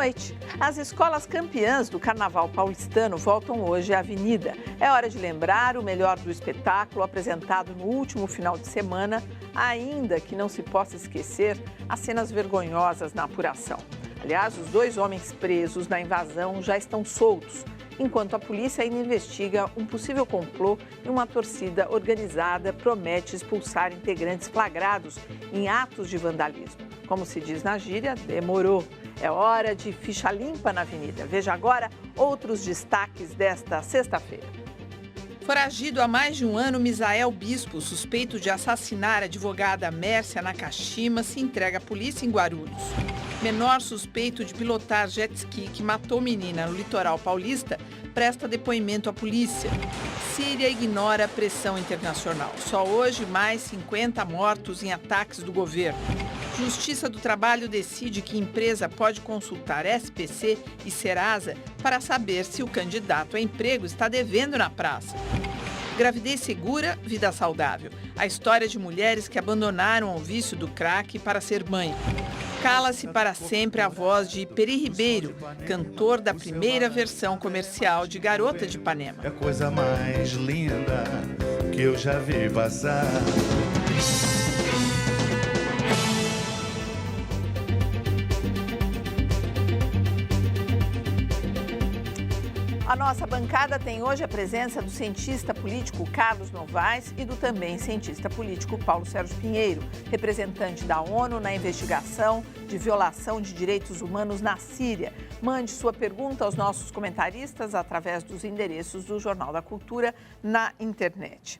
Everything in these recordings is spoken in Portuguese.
noite. As escolas campeãs do Carnaval paulistano voltam hoje à Avenida. É hora de lembrar o melhor do espetáculo apresentado no último final de semana, ainda que não se possa esquecer as cenas vergonhosas na apuração. Aliás, os 2 homens presos na invasão já estão soltos, enquanto a polícia ainda investiga um possível complô e uma torcida organizada promete expulsar integrantes flagrados em atos de vandalismo. Como se diz na gíria, demorou. É hora de ficha limpa na Avenida. Veja agora outros destaques desta sexta-feira. Foragido há mais de um ano, Misael Bispo, suspeito de assassinar a advogada Mércia Nakashima, se entrega à polícia em Guarulhos. Menor suspeito de pilotar jet ski que matou menina no litoral paulista presta depoimento à polícia. Síria ignora a pressão internacional. Só hoje, mais 50 mortos em ataques do governo. Justiça do Trabalho decide que empresa pode consultar SPC e Serasa para saber se o candidato a emprego está devendo na praça. Gravidez segura, vida saudável. A história de mulheres que abandonaram o vício do crack para ser mãe. Cala-se para sempre a voz de Peri Ribeiro, cantor da primeira versão comercial de Garota de Ipanema. É a coisa mais linda que eu já vi passar. A nossa bancada tem hoje a presença do cientista político Carlos Novaes e do também cientista político Paulo Sérgio Pinheiro, representante da ONU na investigação de violação de direitos humanos na Síria. Mande sua pergunta aos nossos comentaristas através dos endereços do Jornal da Cultura na internet.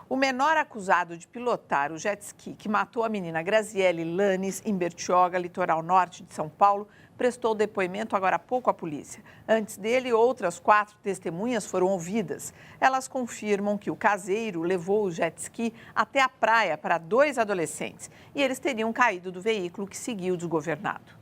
O menor acusado de pilotar o jet ski que matou a menina Graziele Lanes em Bertioga, litoral norte de São Paulo, prestou depoimento agora há pouco à polícia. Antes dele, outras 4 testemunhas foram ouvidas. Elas confirmam que o caseiro levou o jet ski até a praia para 2 adolescentes e eles teriam caído do veículo que seguiu desgovernado.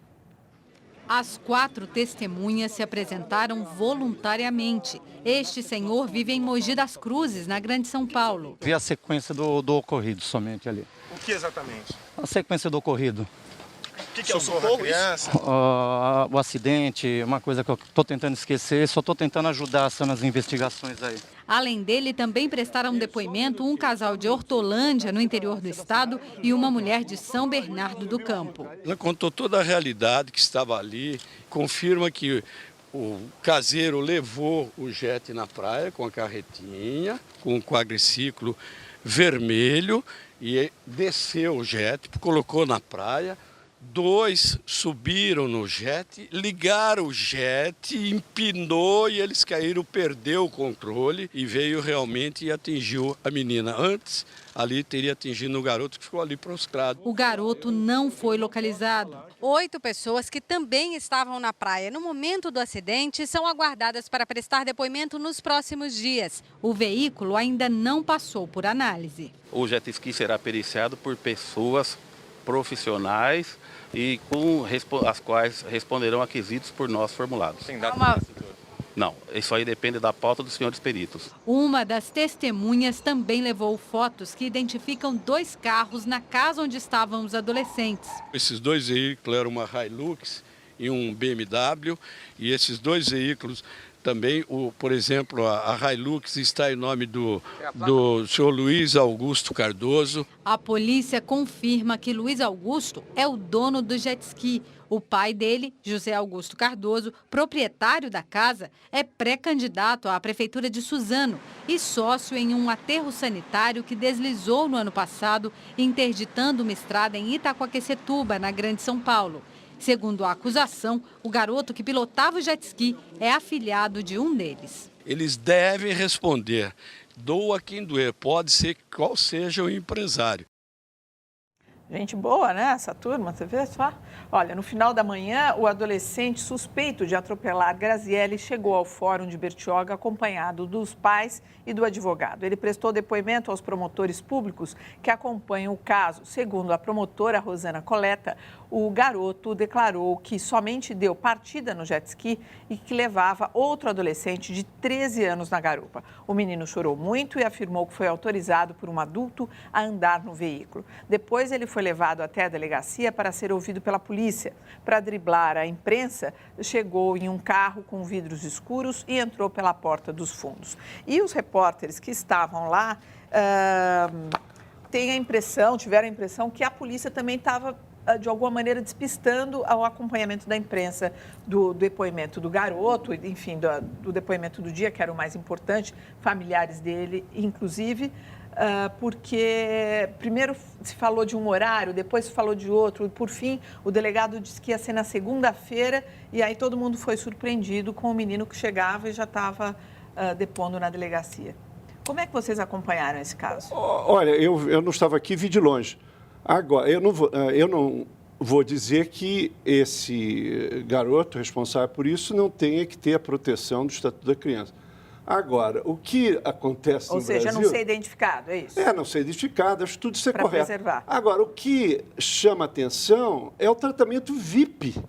As 4 testemunhas se apresentaram voluntariamente. Este senhor vive em Mogi das Cruzes, na Grande São Paulo. Vi a sequência do ocorrido somente ali. O que exatamente? A sequência do ocorrido. O que é o socorro à criança? O acidente, uma coisa que eu estou tentando esquecer, só estou tentando ajudar nas investigações aí. Além dele, também prestaram depoimento um casal de Hortolândia, no interior do estado, e uma mulher de São Bernardo do Campo. Ela contou toda a realidade que estava ali, confirma que o caseiro levou o jet na praia com a carretinha, com o quadriciclo vermelho, e desceu o jet, colocou na praia. 2 subiram no jet, ligaram o jet, empinou e eles caíram, perdeu o controle e veio realmente e atingiu a menina. Antes, ali teria atingido o garoto que ficou ali prostrado. O garoto não foi localizado. 8 pessoas que também estavam na praia no momento do acidente são aguardadas para prestar depoimento nos próximos dias. O veículo ainda não passou por análise. O jet ski será periciado por pessoas profissionais e as quais responderão a quesitos por nós formulados. Tem data Não, isso aí depende da pauta dos senhores peritos. Uma das testemunhas também levou fotos que identificam 2 carros na casa onde estavam os adolescentes. Esses 2 veículos eram uma Hilux e um BMW, e esses 2 veículos também, por exemplo, a Hilux está em nome do senhor Luiz Augusto Cardoso. A polícia confirma que Luiz Augusto é o dono do jet ski. O pai dele, José Augusto Cardoso, proprietário da casa, é pré-candidato à prefeitura de Suzano e sócio em um aterro sanitário que deslizou no ano passado, interditando uma estrada em Itaquaquecetuba, na Grande São Paulo. Segundo a acusação, o garoto que pilotava o jet ski é afilhado de um deles. Eles devem responder, doa quem doer, pode ser qual seja o empresário. Gente boa, né? Essa turma, você vê só? Olha, no final da manhã, o adolescente suspeito de atropelar Graziele chegou ao Fórum de Bertioga acompanhado dos pais e do advogado. Ele prestou depoimento aos promotores públicos que acompanham o caso. Segundo a promotora Rosana Coleta, o garoto declarou que somente deu partida no jet ski e que levava outro adolescente de 13 anos na garupa. O menino chorou muito e afirmou que foi autorizado por um adulto a andar no veículo. Depois ele foi levado até a delegacia para ser ouvido pela polícia. Para driblar a imprensa, chegou em um carro com vidros escuros e entrou pela porta dos fundos. E os repórteres que estavam lá tiveram a impressão que a polícia também estava, de alguma maneira, despistando o acompanhamento da imprensa do depoimento do garoto, enfim, do depoimento do dia, que era o mais importante, familiares dele, inclusive, porque primeiro se falou de um horário, depois se falou de outro, e por fim o delegado disse que ia ser na segunda-feira, e aí todo mundo foi surpreendido com o menino que chegava e já estava depondo na delegacia. Como é que vocês acompanharam esse caso? Olha, eu não estava aqui, vi de longe. Agora, eu não vou dizer que esse garoto responsável por isso não tenha que ter a proteção do Estatuto da Criança. Agora, o que acontece no Brasil... Ou seja, não ser identificado, é isso? Não ser identificado, acho tudo isso é correto. Para preservar. Agora, o que chama atenção é o tratamento VIP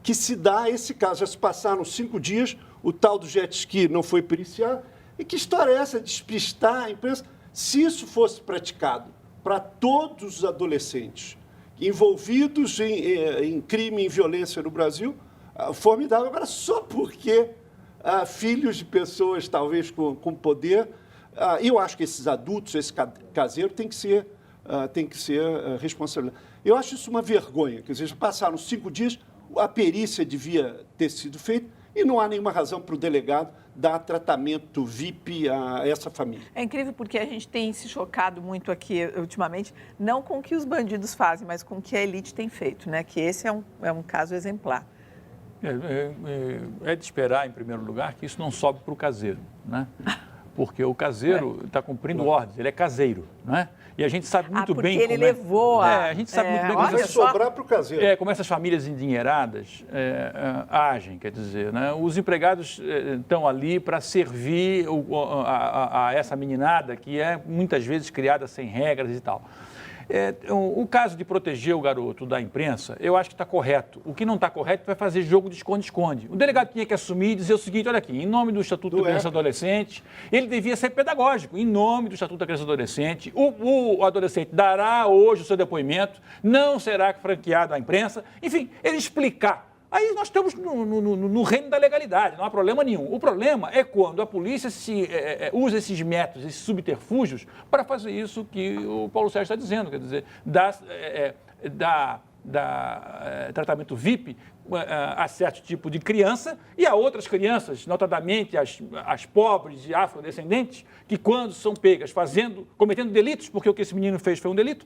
que se dá a esse caso. Já se passaram 5 dias, o tal do jet ski não foi periciado. E que história é essa? Despistar a imprensa? Se isso fosse praticado para todos os adolescentes envolvidos em crime e violência no Brasil, formidável. Agora, só porque filhos de pessoas, talvez, com poder, eu acho que esses adultos, esse caseiro, tem que ser responsabilizado. Eu acho isso uma vergonha. Quer dizer, já passaram 5 dias, a perícia devia ter sido feita e não há nenhuma razão para o delegado dar tratamento VIP a essa família. É incrível porque a gente tem se chocado muito aqui ultimamente, não com o que os bandidos fazem, mas com o que a elite tem feito, né? Que esse é um caso exemplar. É de esperar, em primeiro lugar, que isso não sobe para o caseiro, né? Porque o caseiro está cumprindo ordens, ele é caseiro, né? E a gente sabe muito bem como ele levou a gente sabe muito bem como vai sobrar para o caseiro. Como essas famílias endinheiradas agem, quer dizer, né? Os empregados estão ali para servir a essa meninada que é muitas vezes criada sem regras e tal. O caso de proteger o garoto da imprensa, eu acho que está correto. O que não está correto vai fazer jogo de esconde-esconde. O delegado tinha que assumir e dizer o seguinte, olha aqui, em nome do Estatuto da Criança e Adolescente, ele devia ser pedagógico, em nome do Estatuto da Criança e Adolescente, o adolescente dará hoje o seu depoimento, não será franqueado à imprensa, enfim, ele explicar. Aí nós estamos no reino da legalidade, não há problema nenhum. O problema é quando a polícia usa esses métodos, esses subterfúgios, para fazer isso que o Paulo Sérgio está dizendo, quer dizer, dar tratamento VIP a certo tipo de criança e a outras crianças, notadamente as pobres e afrodescendentes, que quando são pegas cometendo delitos, porque o que esse menino fez foi um delito,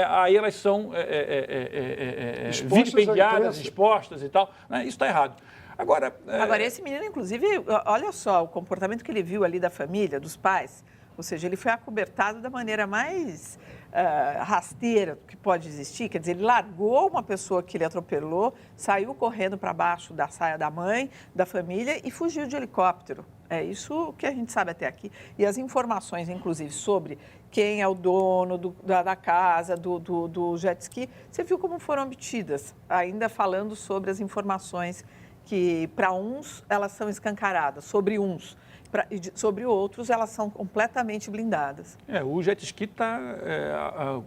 aí elas são vilipendiadas, expostas e tal, né? Isso está errado. Agora, esse menino, inclusive, olha só o comportamento que ele viu ali da família, dos pais, ou seja, ele foi acobertado da maneira mais rasteira que pode existir, quer dizer, ele largou uma pessoa que ele atropelou, saiu correndo para baixo da saia da mãe, da família e fugiu de helicóptero. É isso que a gente sabe até aqui. E as informações, inclusive, sobre quem é o dono da casa, do jet ski, você viu como foram obtidas, ainda falando sobre as informações que, para uns, elas são escancaradas, sobre uns. Sobre outros, elas são completamente blindadas. O jet ski está...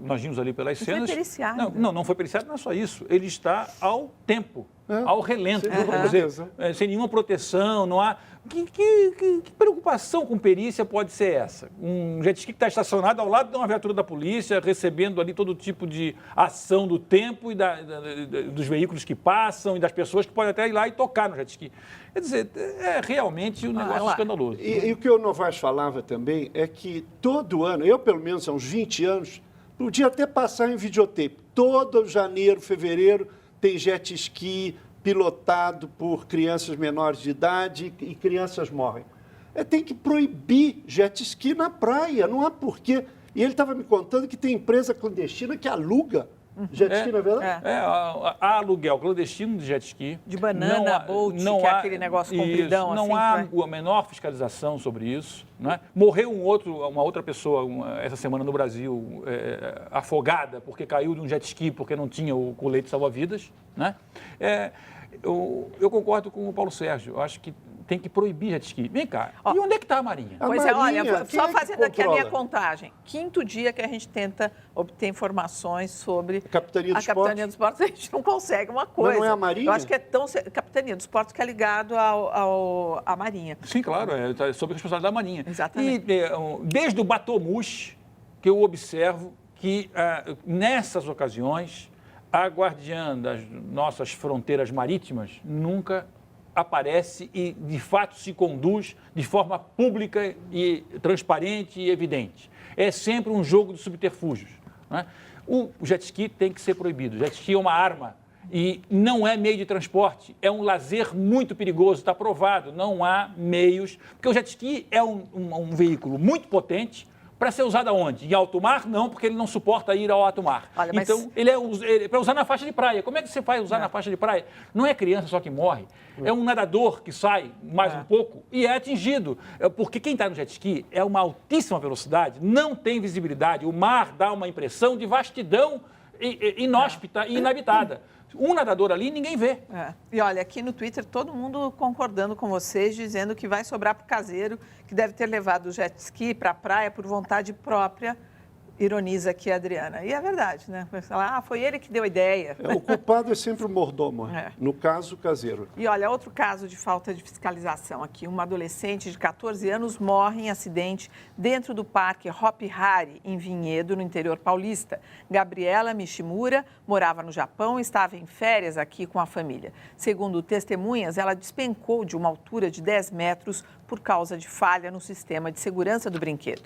nós vimos ali pelas cenas... Não foi periciado. Não foi periciado, não é só isso. Ele está ao tempo, ao relento. Quer dizer, sem nenhuma proteção, não há... Que preocupação com perícia pode ser essa? Um jet ski que está estacionado ao lado de uma viatura da polícia, recebendo ali todo tipo de ação do tempo e dos veículos que passam e das pessoas que podem até ir lá e tocar no jet ski. Quer dizer, é realmente um negócio escandaloso. E o que o Novaes falava também é que todo ano, eu pelo menos há uns 20 anos, podia até passar em videotape. Todo janeiro, fevereiro, tem jet ski pilotado por crianças menores de idade e crianças morrem. Tem que proibir jet ski na praia, não há porquê. E ele estava me contando que tem empresa clandestina que aluga Jet ski, na verdade? Há aluguel clandestino de jet ski. De banana, boat, que é aquele negócio compridão. Não há a menor fiscalização sobre isso. Né? Morreu uma outra pessoa essa semana no Brasil afogada porque caiu de um jet ski porque não tinha o colete salva-vidas. Né? Eu concordo com o Paulo Sérgio. Eu acho que tem que proibir jet ski. Vem cá, e onde é que está a Marinha? Pois olha, só fazendo aqui a minha contagem. 5º dia que a gente tenta obter informações sobre a Capitania dos Portos, a gente não consegue uma coisa. Mas não é a Marinha? Eu acho que é Capitania dos Portos que é ligado à Marinha. Sim, claro, é sob a responsabilidade da Marinha. Exatamente. E desde o Batomush, que eu observo que nessas ocasiões a guardiã das nossas fronteiras marítimas nunca aparece e, de fato, se conduz de forma pública e transparente e evidente. É sempre um jogo de subterfúgios. Né? O jet ski tem que ser proibido. O jet ski é uma arma e não é meio de transporte. É um lazer muito perigoso, está provado. Não há meios... Porque o jet ski é um veículo muito potente. Para ser usado aonde? Em alto mar? Não, porque ele não suporta ir ao alto mar. Olha, mas... Então, ele é para usar na faixa de praia. Como é que você vai usar na faixa de praia? Não é criança só que morre. É um nadador que sai mais um pouco e é atingido. Porque quem está no jet ski é uma altíssima velocidade, não tem visibilidade. O mar dá uma impressão de vastidão inóspita e inabitada. Um nadador ali, ninguém vê. E olha, aqui no Twitter, todo mundo concordando com vocês, dizendo que vai sobrar para o caseiro, que deve ter levado o jet ski para a praia por vontade própria. Ironiza aqui a Adriana. E é verdade, né? Foi ele que deu a ideia. O culpado é sempre o mordomo, no caso, o caseiro. E olha, outro caso de falta de fiscalização aqui. Uma adolescente de 14 anos morre em acidente dentro do parque Hopi Hari, em Vinhedo, no interior paulista. Gabriela Mishimura morava no Japão e estava em férias aqui com a família. Segundo testemunhas, ela despencou de uma altura de 10 metros por causa de falha no sistema de segurança do brinquedo.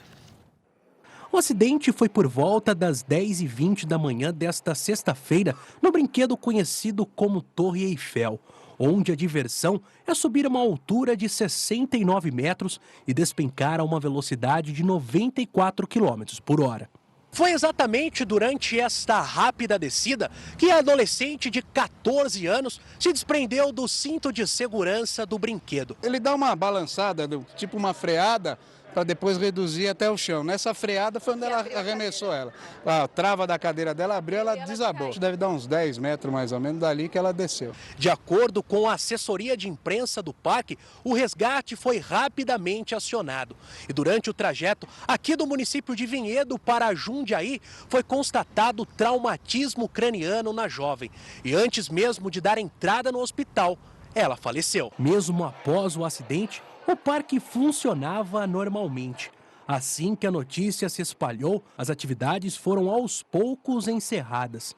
O acidente foi por volta das 10h20 da manhã desta sexta-feira, no brinquedo conhecido como Torre Eiffel, onde a diversão é subir a uma altura de 69 metros e despencar a uma velocidade de 94 km por hora. Foi exatamente durante esta rápida descida que a adolescente de 14 anos se desprendeu do cinto de segurança do brinquedo. Ele dá uma balançada, tipo uma freada, para depois reduzir até o chão. Nessa freada foi onde ela arremessou ela. A trava da cadeira dela abriu, ela desabou. Deve dar uns 10 metros mais ou menos dali que ela desceu. De acordo com a assessoria de imprensa do parque, o resgate foi rapidamente acionado. E durante o trajeto aqui do município de Vinhedo para Jundiaí, foi constatado traumatismo craniano na jovem. E antes mesmo de dar entrada no hospital, ela faleceu. Mesmo após o acidente, o parque funcionava normalmente. Assim que a notícia se espalhou, as atividades foram aos poucos encerradas.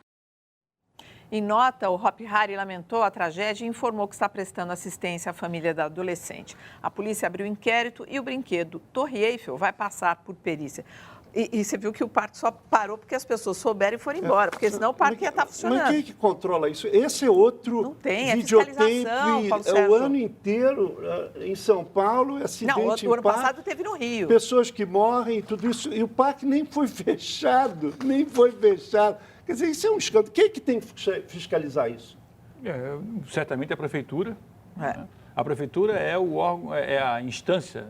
Em nota, o Hopi Hari lamentou a tragédia e informou que está prestando assistência à família da adolescente. A polícia abriu inquérito e o brinquedo Torre Eiffel vai passar por perícia. E você viu que o parque só parou porque as pessoas souberam e foram embora, porque senão o parque ia estar funcionando. Mas quem que controla isso? Esse é outro não tem, videotape o ano inteiro em São Paulo, acidente em parque. O ano passado teve no Rio. Pessoas que morrem e tudo isso, e o parque nem foi fechado, nem foi fechado. Quer dizer, isso é um escândalo. Quem é que tem que fiscalizar isso? Certamente a prefeitura. Né? A prefeitura é o órgão, é a instância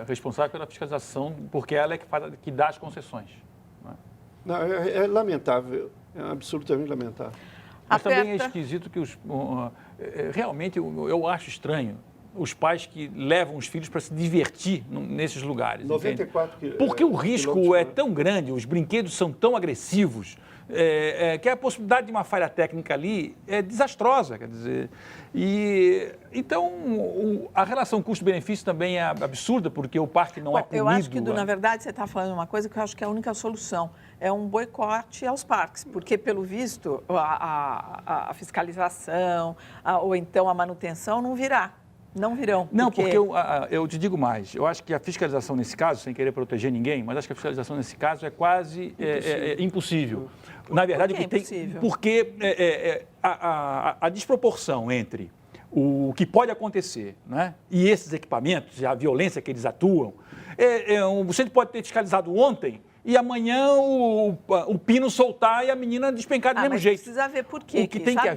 responsável pela fiscalização, porque ela é que dá as concessões. Né? Não, é lamentável, é absolutamente lamentável. Mas também é esquisito que realmente eu acho estranho os pais que levam os filhos para se divertir nesses lugares. 94 porque o risco é tão grande, os brinquedos são tão agressivos, que a possibilidade de uma falha técnica ali é desastrosa, quer dizer. Então, a relação custo-benefício também é absurda, porque o parque não é punido. Eu acho que, na verdade, você está falando uma coisa que eu acho que é a única solução. É um boicote aos parques, porque, pelo visto, a fiscalização ou então a manutenção não virá. Não virão. Não, porque eu te digo mais. Eu acho que a fiscalização nesse caso, sem querer proteger ninguém, mas acho que a fiscalização nesse caso é quase impossível. Na verdade, porque a desproporção entre o que pode acontecer, né, e esses equipamentos, a violência que eles atuam, você pode ter fiscalizado ontem e amanhã o pino soltar e a menina despencar do mesmo mas jeito. Precisa ver por quê. O que tem que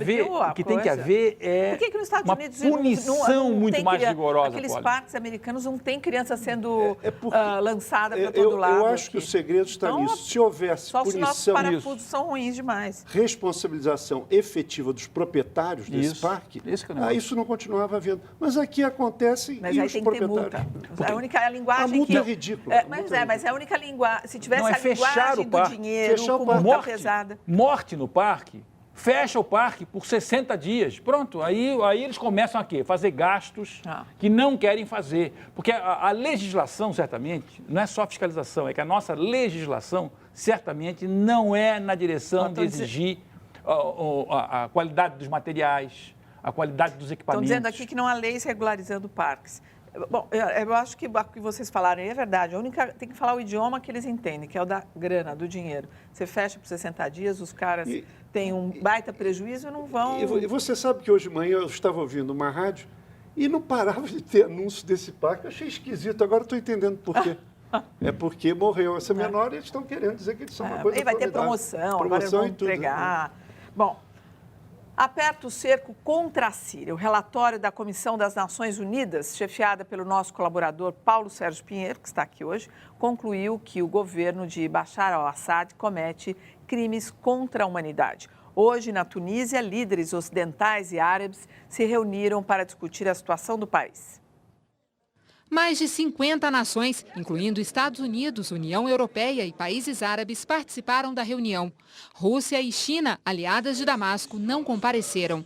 haver é por que nos Estados uma Unidos punição muito mais rigorosa. Aqueles parques americanos não tem criança sendo lançada para todo lado. Eu acho que o segredo está nisso. Se houvesse só punição... Só os nossos parafusos são ruins demais. Responsabilização efetiva dos proprietários desse parque, isso não continuava havendo. Mas aqui acontece mas e aí os tem proprietários... Que ter multa. A linguagem a multa é ridícula. Mas é a única linguagem... Se tivesse a fechar linguagem do dinheiro, com multa pesada... Morte no parque, fecha o parque por 60 dias. Pronto, aí eles começam a quê? Fazer gastos que não querem fazer. Porque a legislação, certamente, não é só fiscalização, é que a nossa legislação, certamente, não é na direção de exigir a qualidade dos materiais, a qualidade dos equipamentos. Estão dizendo aqui que não há leis regularizando parques. Bom, eu acho que o que vocês falaram é verdade. Tem que falar o idioma que eles entendem, que é o da grana, do dinheiro. Você fecha por 60 dias, os caras têm um baita prejuízo e não vão... E você sabe que hoje de manhã eu estava ouvindo uma rádio e não parava de ter anúncio desse parque. Eu achei esquisito, agora estou entendendo por quê. É porque morreu essa menor e eles estão querendo dizer que eles são uma coisa E vai ter promoção, agora eles vão entregar. Bom... Aperta o cerco contra a Síria. O relatório da Comissão das Nações Unidas, chefiada pelo nosso colaborador Paulo Sérgio Pinheiro, que está aqui hoje, concluiu que o governo de Bashar al-Assad comete crimes contra a humanidade. Hoje, na Tunísia, líderes ocidentais e árabes se reuniram para discutir a situação do país. Mais de 50 nações, incluindo Estados Unidos, União Europeia e países árabes, participaram da reunião. Rússia e China, aliadas de Damasco, não compareceram.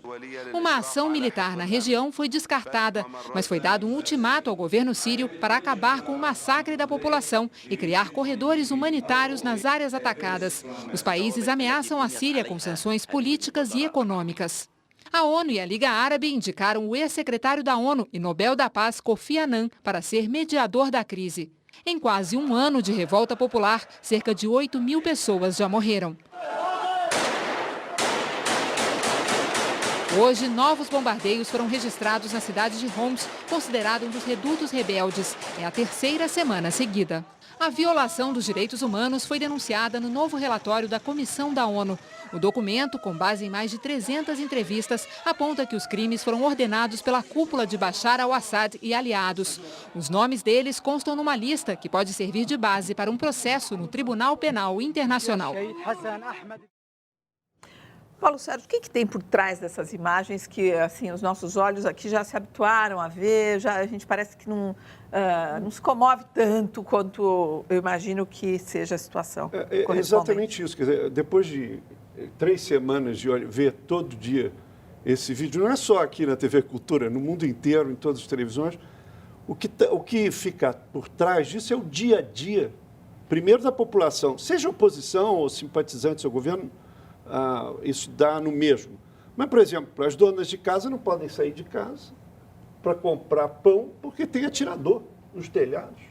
Uma ação militar na região foi descartada, mas foi dado um ultimato ao governo sírio para acabar com o massacre da população e criar corredores humanitários nas áreas atacadas. Os países ameaçam a Síria com sanções políticas e econômicas. A ONU e a Liga Árabe indicaram o ex-secretário da ONU e Nobel da Paz, Kofi Annan, para ser mediador da crise. Em quase um ano de revolta popular, cerca de 8.000 pessoas já morreram. Hoje, novos bombardeios foram registrados na cidade de Homs, considerado um dos redutos rebeldes. É a terceira semana seguida. A violação dos direitos humanos foi denunciada no novo relatório da Comissão da ONU. O documento, com base em mais de 300 entrevistas, aponta que os crimes foram ordenados pela cúpula de Bashar al-Assad e aliados. Os nomes deles constam numa lista que pode servir de base para um processo no Tribunal Penal Internacional. Paulo Sérgio, o que tem por trás dessas imagens que, assim, os nossos olhos aqui já se habituaram a ver, a gente parece que não se comove tanto quanto eu imagino que seja a situação. É exatamente isso. Quer dizer, depois de 3 semanas de ver todo dia esse vídeo, não é só aqui na TV Cultura, no mundo inteiro, em todas as televisões, o que fica por trás disso é o dia a dia, primeiro da população, seja oposição ou simpatizantes ao governo, isso dá no mesmo. Mas, por exemplo, as donas de casa não podem sair de casa para comprar pão porque tem atirador nos telhados.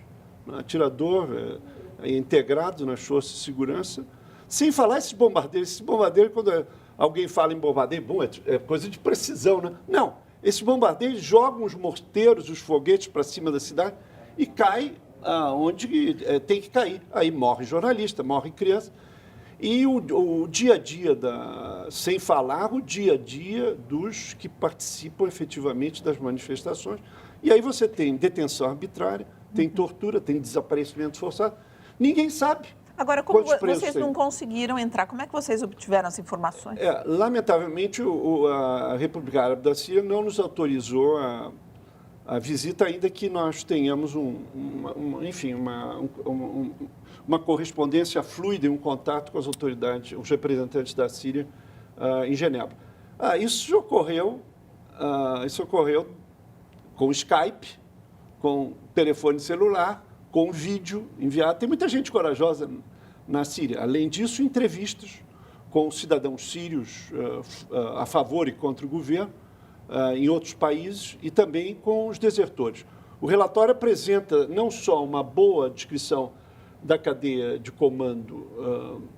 Atirador integrado nas forças de segurança. Sem falar esses bombardeiros. Quando alguém fala em bombardeio, bom, é coisa de precisão, né? Não. Esses bombardeiros jogam os morteiros, os foguetes para cima da cidade e cai onde tem que cair. Aí morre jornalista, morre criança. E o dia a dia, sem falar o dia a dia dos que participam efetivamente das manifestações. E aí você tem detenção arbitrária, tem tortura, tem desaparecimento forçado. Ninguém sabe. Agora, como vocês não conseguiram entrar, como é que vocês obtiveram as informações? Lamentavelmente, a República Árabe da Síria não nos autorizou a visita, ainda que nós tenhamos uma correspondência fluida e um contato com as autoridades, os representantes da Síria em Genebra. Isso ocorreu com Skype, com telefone celular, com vídeo enviado. Tem muita gente corajosa na Síria. Além disso, entrevistas com cidadãos sírios a favor e contra o governo em outros países e também com os desertores. O relatório apresenta não só uma boa descrição da cadeia de comando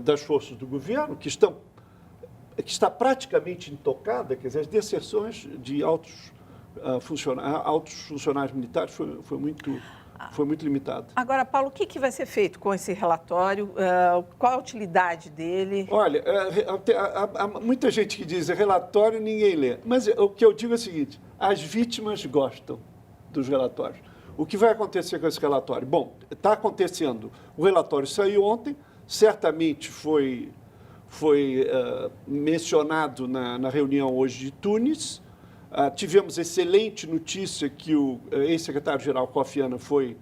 das forças do governo, que está praticamente intocada, quer dizer, as deserções de altos funcionários militares foi muito Foi muito limitado. Agora, Paulo, o que vai ser feito com esse relatório? Qual a utilidade dele? Olha, há muita gente que diz relatório ninguém lê. Mas o que eu digo é o seguinte, as vítimas gostam dos relatórios. O que vai acontecer com esse relatório? Bom, está acontecendo. O relatório saiu ontem, certamente foi mencionado na reunião hoje de Tunis. Tivemos excelente notícia que o ex-secretário-geral Kofi Annan foi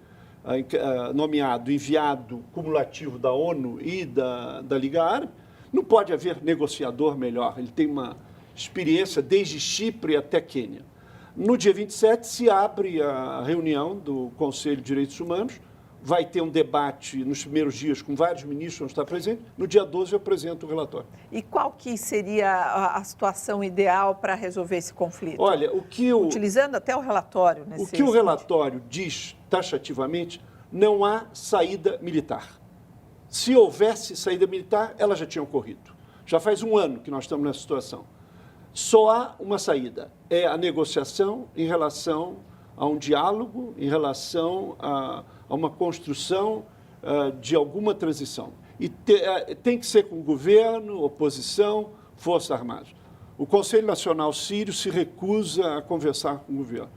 nomeado enviado cumulativo da ONU e da Liga Árabe. Não pode haver negociador melhor. Ele tem uma experiência desde Chipre até Quênia. No dia 27 se abre a reunião do Conselho de Direitos Humanos. Vai ter um debate nos primeiros dias com vários ministros vão estar presentes. No dia 12 eu apresento o relatório. E qual que seria a situação ideal para resolver esse conflito? Olha, utilizando até o relatório. O que o relatório diz taxativamente, não há saída militar. Se houvesse saída militar, ela já tinha ocorrido. Já faz um ano que nós estamos nessa situação. Só há uma saída, é a negociação em relação a um diálogo, em relação a uma construção de alguma transição. E tem que ser com o governo, oposição, Forças Armadas. O Conselho Nacional Sírio se recusa a conversar com o governo.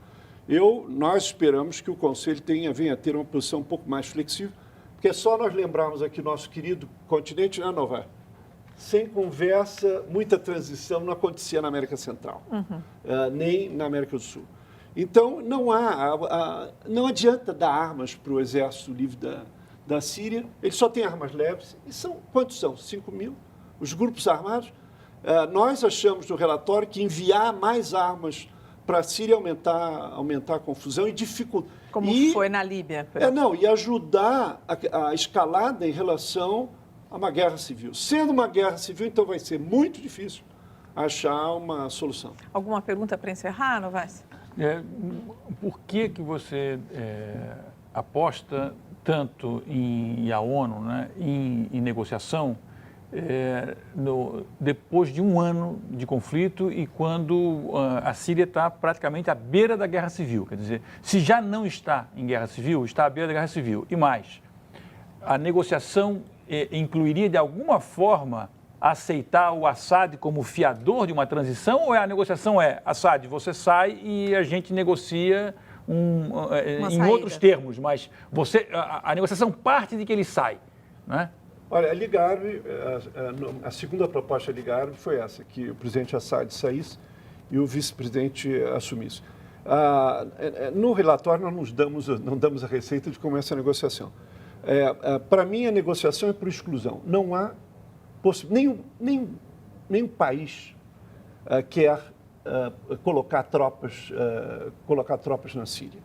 Nós esperamos que o Conselho venha a ter uma posição um pouco mais flexível, porque é só nós lembrarmos aqui nosso querido continente, né, Nova? Sem conversa, muita transição não acontecia na América Central, nem na América do Sul. Então, não adianta dar armas para o Exército Livre da Síria. Ele só tem armas leves. E quantos são? 5 mil? Os grupos armados. Nós achamos no relatório que enviar mais armas para a Síria aumentar a confusão e dificultar. Como foi na Líbia. E ajudar a escalada em relação a uma guerra civil. Sendo uma guerra civil, então vai ser muito difícil achar uma solução. Alguma pergunta para encerrar, Novaes? Por que você aposta tanto em a ONU, né, em negociação, depois de um ano de conflito e quando a Síria está praticamente à beira da guerra civil? Quer dizer, se já não está em guerra civil, está à beira da guerra civil. E mais, a negociação incluiria de alguma forma aceitar o Assad como fiador de uma transição, ou a negociação Assad, você sai e a gente negocia em outros termos, mas a negociação parte de que ele sai, né? Olha, a Liga Árabe, a segunda proposta da Liga Árabe foi essa, que o presidente Assad saísse e o vice-presidente assumisse. No relatório nós não damos a receita de como é essa negociação. Para mim, a negociação é por exclusão. Não há nenhum país quer colocar tropas na Síria.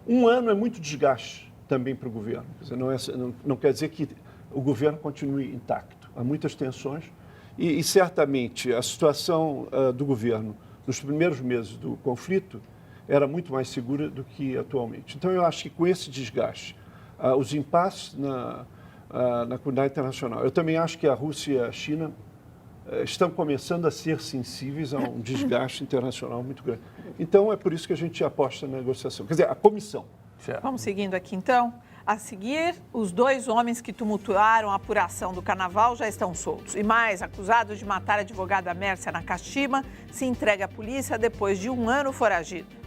Um ano é muito desgaste também para o governo. Quer dizer, não quer dizer que o governo continue intacto. Há muitas tensões e certamente a situação do governo nos primeiros meses do conflito era muito mais segura do que atualmente. Então, eu acho que com esse desgaste, os impasses na comunidade internacional. Eu também acho que a Rússia e a China estão começando a ser sensíveis a um desgaste internacional muito grande. Então, é por isso que a gente aposta na negociação. Quer dizer, a comissão. Vamos seguindo aqui, então. A seguir, os 2 homens que tumultuaram a apuração do Carnaval já estão soltos. E mais, acusados de matar a advogada Mércia Nakashima, se entrega à polícia depois de um ano foragido.